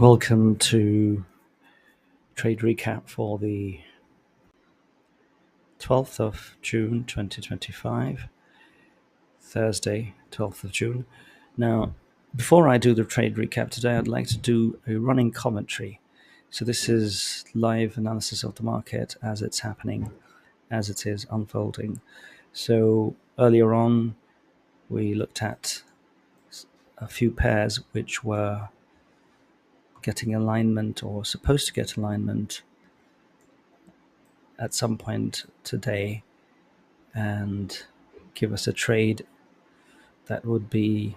Welcome to trade recap for the 12th of June 2025, Thursday, 12th of June. Now, before I do the trade recap today, I'd like to do a running commentary. So this is live analysis of the market as it's happening, as it is unfolding. So earlier on, we looked at a few pairs which were getting alignment or supposed to get alignment at some point today and give us a trade that would be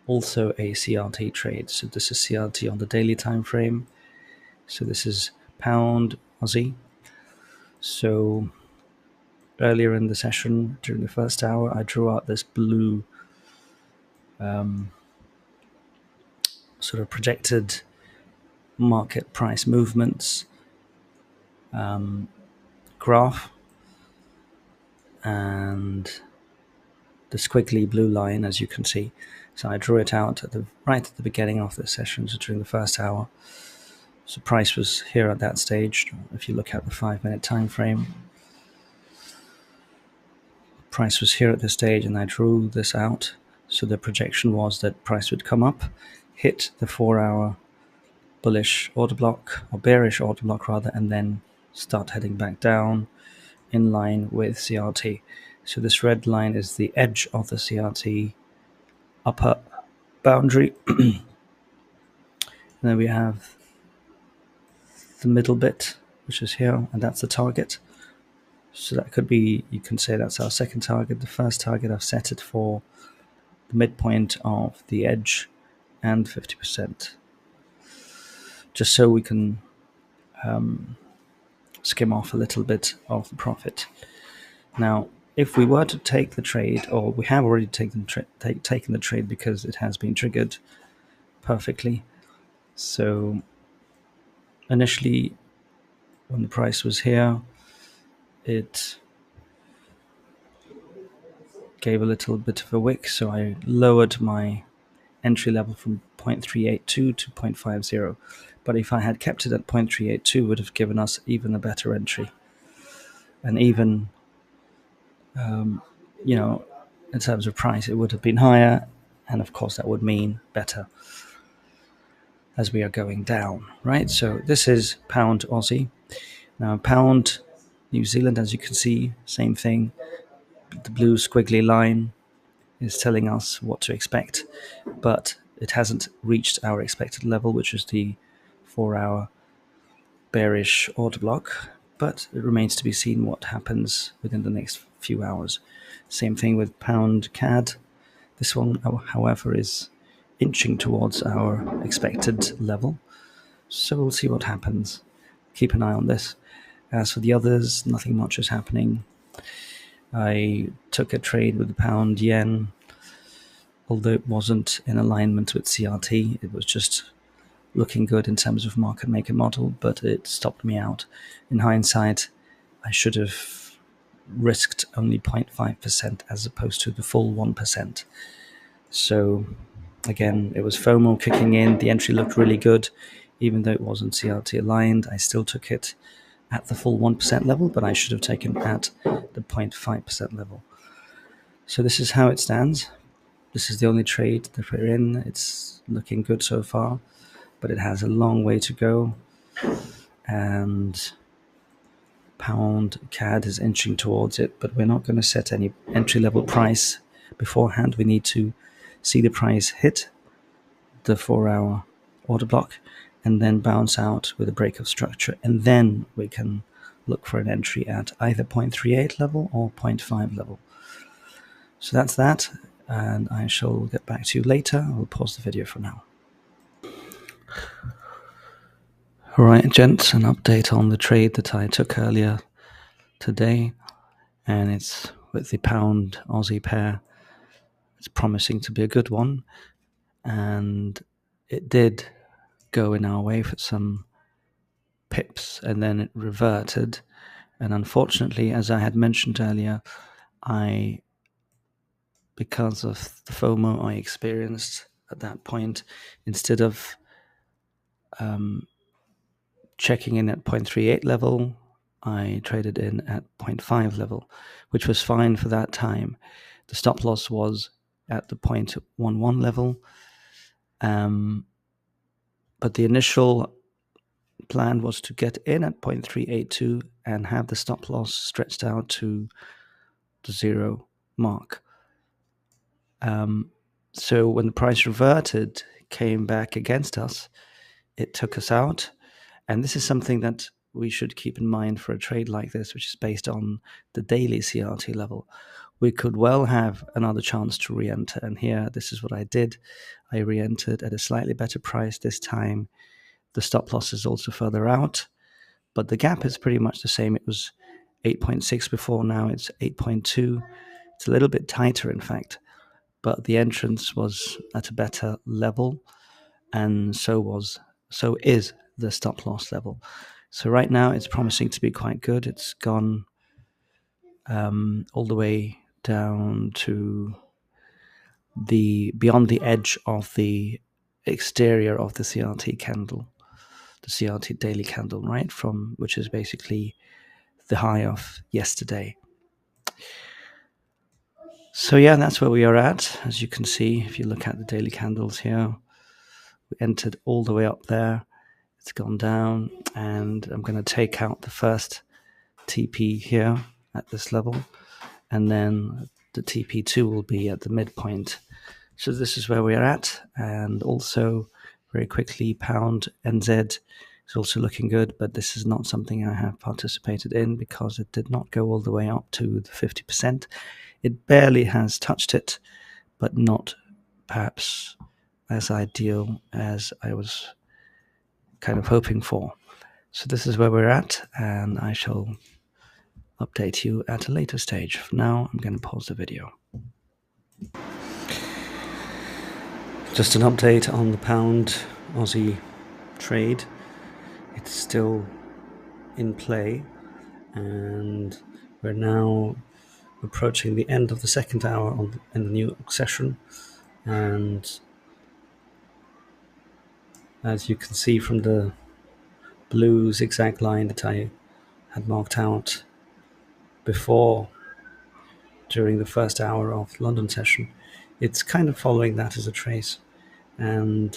also a CRT trade. So this is CRT on the daily time frame. So this is pound Aussie. So earlier in the session, during the first hour, I drew out this blue sort of projected market price movements graph, and the squiggly blue line, as you can see. So I drew it out right at the beginning of the session, so during the first hour. So price was here at that stage. If you look at the 5-minute time frame, price was here at this stage, and I drew this out. So the projection was that price would come up, hit the 4-hour bullish order block, or bearish order block rather, and then start heading back down in line with CRT. So this red line is the edge of the CRT upper boundary. And then we have the middle bit, which is here, and that's the target. So that could be, you can say that's our second target. The first target, I've set it for the midpoint of the edge and 50%, just so we can skim off a little bit of the profit. Now, if we were to take the trade, or we have already taken the trade because it has been triggered perfectly. So initially, when the price was here, it gave a little bit of a wick, so I lowered my entry level from 0.382 to 0.50. But if I had kept it at 0.382, it would have given us even a better entry. And even, in terms of price, it would have been higher. And of course, that would mean better as we are going down, right? So this is pound Aussie. Now, pound New Zealand, as you can see, same thing. The blue squiggly line is telling us what to expect, but it hasn't reached our expected level, which is the 4-hour bearish order block, but it remains to be seen what happens within the next few hours. Same thing with pound CAD. This one, however, is inching towards our expected level, so we'll see what happens. Keep an eye on this. As for the others, nothing much is happening. I took a trade with the pound yen, although it wasn't in alignment with CRT. It was just looking good in terms of market maker model, but it stopped me out. In hindsight, I should have risked only 0.5% as opposed to the full 1%. So again, it was FOMO kicking in. The entry looked really good. Even though it wasn't CRT aligned, I still took it at the full 1% level, but I should have taken at the 0.5% level. So this is how it stands. This is the only trade that we're in. It's looking good so far, but it has a long way to go. And pound CAD is inching towards it, but we're not going to set any entry level price beforehand. We need to see the price hit the 4-hour order block and then bounce out with a break of structure, and then we can look for an entry at either 0.38 level or 0.5 level. So that's that, and I shall get back to you later. I'll pause the video for now. Alright, gents, an update on the trade that I took earlier today, and it's with the pound Aussie pair. It's promising to be a good one, and it did go in our way for some pips, and then it reverted. And unfortunately, as I had mentioned earlier, because of the FOMO I experienced at that point, instead of checking in at 0.38 level. I traded in at 0.5 level, which was fine for that time. The stop loss was at the 0.11 level. But the initial plan was to get in at 0.382 and have the stop loss stretched out to the 0 mark. So when the price reverted, came back against us, it took us out. And this is something that we should keep in mind for a trade like this, which is based on the daily CRT level. We could well have another chance to re-enter. And here, this is what I did. I re-entered at a slightly better price this time. The stop loss is also further out, but the gap is pretty much the same. It was 8.6 before, now it's 8.2. It's a little bit tighter, in fact, but the entrance was at a better level, and so is the stop loss level. So right now it's promising to be quite good. It's gone all the way down to beyond the edge of the exterior of the CRT candle, the CRT daily candle, right? From which is basically the high of yesterday. So yeah, that's where we are at. As you can see, if you look at the daily candles here, we entered all the way up there. It's gone down, and I'm going to take out the first TP here at this level, and then the TP2 will be at the midpoint. So this is where we are at, and also very quickly, pound NZ is also looking good, but this is not something I have participated in because it did not go all the way up to the 50%. It barely has touched it, but not perhaps as ideal as I was kind of hoping for. So this is where we're at, and I shall update you at a later stage. For now, I'm going to pause the video. Just an update on the pound Aussie trade. It's still in play, and we're now approaching the end of the second hour in the New York session. And as you can see from the blue zigzag line that I had marked out before during the first hour of London session, it's kind of following that as a trace. And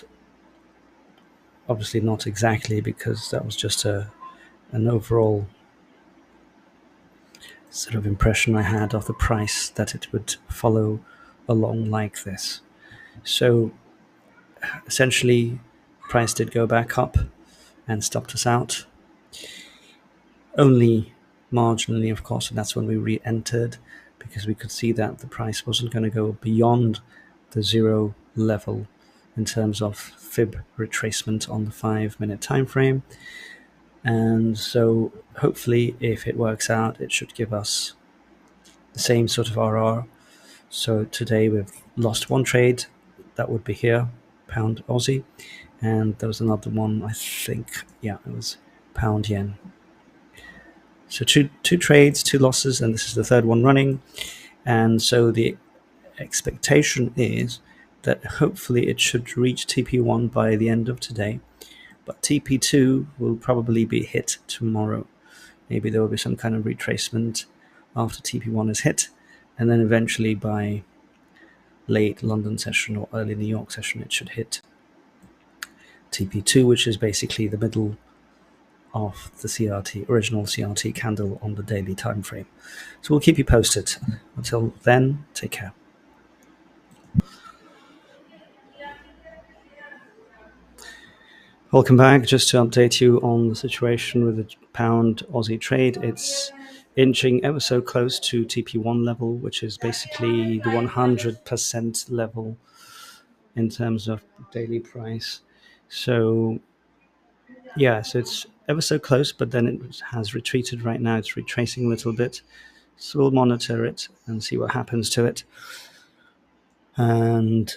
obviously not exactly, because that was just an overall sort of impression I had of the price, that it would follow along like this. So essentially, price did go back up and stopped us out. Only marginally, of course, and that's when we re-entered, because we could see that the price wasn't going to go beyond the 0 level in terms of fib retracement on the 5-minute time frame. And so hopefully, if it works out, it should give us the same sort of RR. So today we've lost one trade. That would be here, pound Aussie, and there was another one, I think, yeah, it was pound yen. So two trades, 2 losses, and this is the third one running. And so the expectation is that hopefully it should reach TP1 by the end of today, but TP2 will probably be hit tomorrow. Maybe there will be some kind of retracement after TP1 is hit, and then eventually by late London session or early New York session, it should hit TP2, which is basically the middle of the original CRT candle on the daily time frame. So we'll keep you posted. Until then, take care. Welcome back. Just to update you on the situation with the pound Aussie trade, it's inching ever so close to TP1 level, which is basically the 100% level in terms of daily price. So yeah, so it's ever so close, but then it has retreated right now. It's retracing a little bit. So we'll monitor it and see what happens to it. And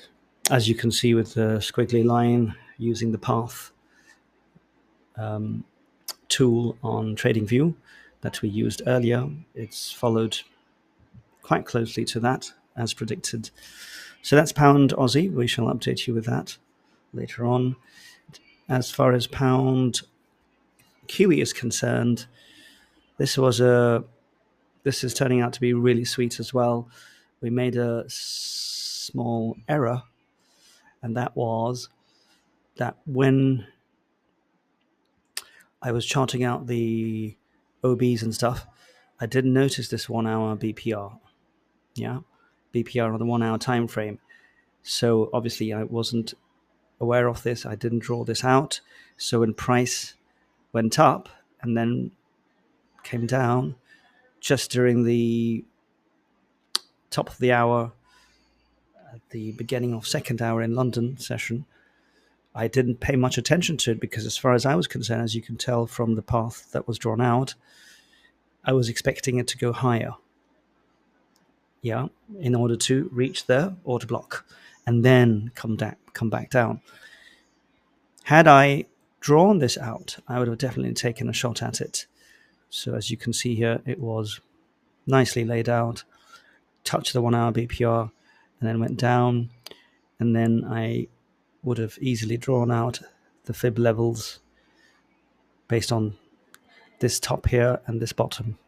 as you can see with the squiggly line, using the path tool on TradingView that we used earlier, it's followed quite closely to that as predicted. So that's pound Aussie. We shall update you with that later on. As far as pound QE is concerned, this is turning out to be really sweet as well. We made a small error, and that was that when I was charting out the OBs and stuff, I didn't notice this 1 hour BPR. Yeah, BPR on the 1 hour time frame. So obviously I wasn't aware of this. I didn't draw this out. So when price went up and then came down just during the top of the hour, at the beginning of second hour in London session, I didn't pay much attention to it because as far as I was concerned, as you can tell from the path that was drawn out, I was expecting it to go higher. Yeah, in order to reach the order block and then come back down. Had I drawn this out, I would have definitely taken a shot at it. So as you can see here, it was nicely laid out, touched the 1 hour BPR, and then went down. And then I would have easily drawn out the fib levels based on this top here and this bottom.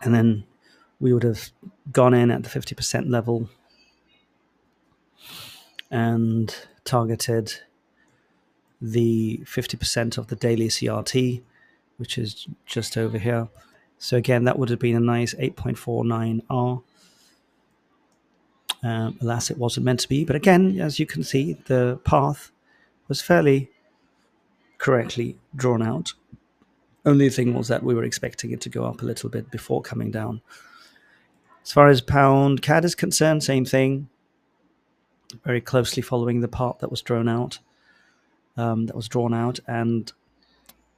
And then we would have gone in at the 50% level and targeted the 50% of the daily CRT, which is just over here. So again, that would have been a nice 8.49R. Alas, it wasn't meant to be. But again, as you can see, the path was fairly correctly drawn out. Only thing was that we were expecting it to go up a little bit before coming down. As far as pound CAD is concerned, same thing. Very closely following the path that was drawn out. And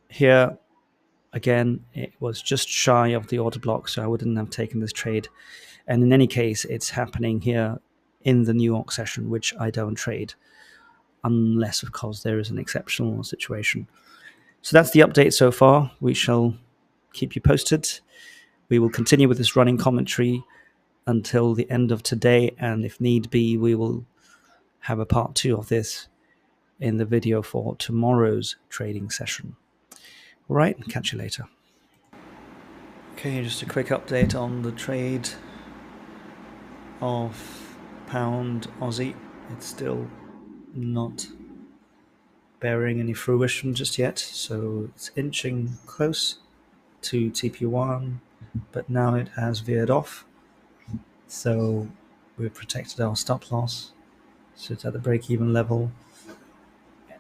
here, again, it was just shy of the order block, so I wouldn't have taken this trade. And in any case, it's happening here in the New York session, which I don't trade, unless, of course, there is an exceptional situation. So that's the update so far. We shall keep you posted. We will continue with this running commentary until the end of today, and if need be, we will have a part 2 of this in the video for tomorrow's trading session. All right, catch you later. Okay, just a quick update on the trade of pound Aussie. It's still not bearing any fruition just yet, so it's inching close to TP1, but now it has veered off, so we've protected our stop loss, so it's at the break-even level,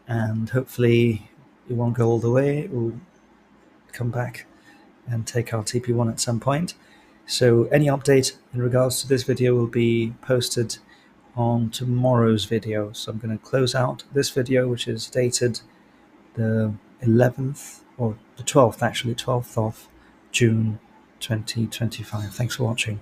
and hopefully it won't go all the way. It will come back and take our TP1 at some point. So any update in regards to this video will be posted on tomorrow's video. So I'm going to close out this video, which is dated the 11th, or the 12th actually, 12th of June 2025. Thanks for watching.